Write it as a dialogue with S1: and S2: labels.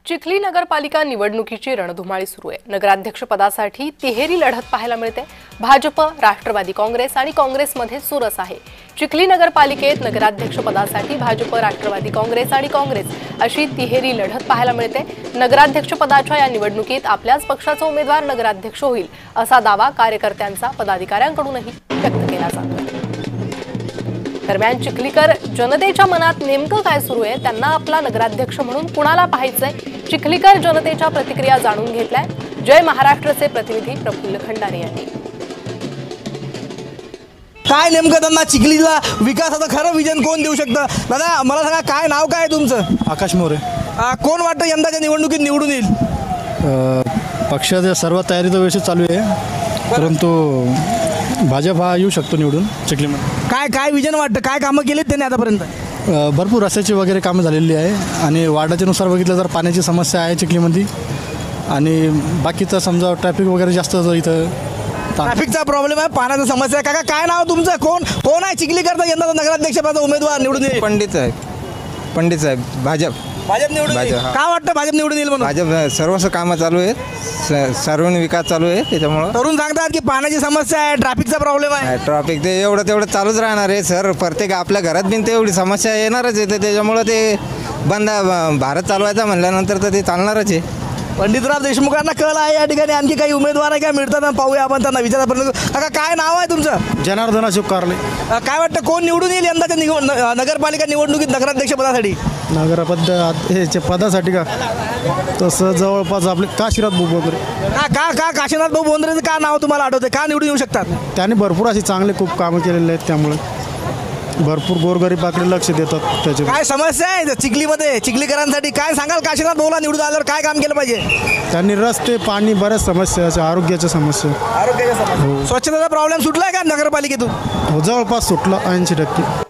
S1: चिखली नगरपालिका निवडणुकीची रणधुमाळी सुरू आहे। नगराध्यक्ष पदासाठी तिहेरी लढत पाहायला मिळते। भाजप, राष्ट्रवादी काँग्रेस आणि काँग्रेसमध्ये चुरस आहे। चिखली नगरपालिकेत नगराध्यक्ष पदासाठी भाजप, राष्ट्रवादी काँग्रेस आणि काँग्रेस अशी तिहेरी लढत पाहायला मिळते। नगराध्यक्ष पदाच्या या निवडणुकीत आपल्याच पक्षाचा उमेदवार नगराध्यक्ष होईल असा दावा कार्यकर्त्यांचा पदाधिकाऱ्यांकडूनही व्यक्त केला जातो। दरम्यान चिखलीकर जनतेच्या मनात नेमकं काय सुरू आहे, त्यांना आपला नगराध्यक्ष म्हणून कुणाला पाहायचंय, चिखलीकर जनतेच्या प्रतिक्रिया जाणून घेतल्या। जय महाराष्ट्रचे प्रतिनिधी प्रफुल्ल खंडारे यांनी
S2: काय नेमकं त्यांना चिखलीला विकासाचं खरं विजन कोण देऊ शकतं? दादा मला सांगा, काय नाव काय तुमचं?
S3: आकाश मोरे।
S2: कोण वाटतं यंदाच्या निवडणुकीत निवडून येईल?
S3: पक्षाच्या सर्व तयारी तर व्यवस्थित चालू आहे, परंतु भाजप हा येऊ शकतो निवडून चिखलीमध्ये।
S2: काय काय विजन वाटतं, काय कामं केलीत त्यांनी आतापर्यंत?
S3: भरपूर रस्त्याची वगैरे कामं झालेली आहे आणि वार्डाच्या नुसार बघितलं तर पाण्याची समस्या आहे चिखलीमध्ये आणि बाकीचं समजा ट्रॅफिक वगैरे जास्त इथं
S2: ट्रॅफिकचा प्रॉब्लेम आहे, पाण्याची समस्या आहे। काका काय नाव तुमचं? कोण आहे चिखलीकरचा यंदाचा नगराध्यक्षपदाचा उमेदवार निवडून येईल?
S4: पंडित साहेब भाजप
S2: निवडून येईल। काय वाटतं भाजप निवडून येईल म्हणून?
S4: भाजप सर्वच कामं चालू आहेत, सर्वांनी विकास चालू आहे, त्याच्यामुळं
S2: तरुण सांगतात की पाण्याची समस्या आहे, ट्रॅफिकचा प्रॉब्लेम आहे।
S4: ट्रॅफिक ते तेवढं चालूच राहणार आहे सर। प्रत्येक आपल्या घरात बिन तेवढी समस्या येणारच आहे, त्याच्यामुळं ते बंद भारत चालवायचा म्हणल्यानंतर तर ते चालणारच आहे।
S2: पंडितराव देशमुखांना कळ आहे या ठिकाणी, आणखी काही उमेदवार आहे का मिळतात पाहूया आपण त्यांना विचारापर्यंत। काका काय नाव आहे तुमचं?
S3: जनार्दन अशोक कारले।
S2: काय वाटतं कोण निवडून येईल यंदाच्या नगरपालिका निवडणुकीत नगराध्यक्ष पदासाठी?
S3: ह्याच्या पदासाठी का तसं जवळपास आपले काशीनाथ भाऊ वगैरे।
S2: का काशीनाथ भाऊ बोंद्रेचं का नाव तुम्हाला आठवतं? का निवडून येऊ शकतात?
S3: त्याने भरपूर अशी चांगले खूप कामं केलेले आहेत, त्यामुळे भरपूर गोरगरिबाकडे लक्ष देतात। त्याच्या
S2: काय समस्या आहे चिखलीमध्ये? चिखलीकरांसाठी काय सांगाल? काशीनाथ भाऊला निवडून आल्यावर काय काम केलं पाहिजे?
S3: त्यांनी रस्ते, पाणी, बऱ्याच समस्या, आरोग्याच्या समस्या,
S2: स्वच्छतेचा प्रॉब्लेम सुटलाय का नगरपालिकेतून?
S3: जवळपास सुटला 80%।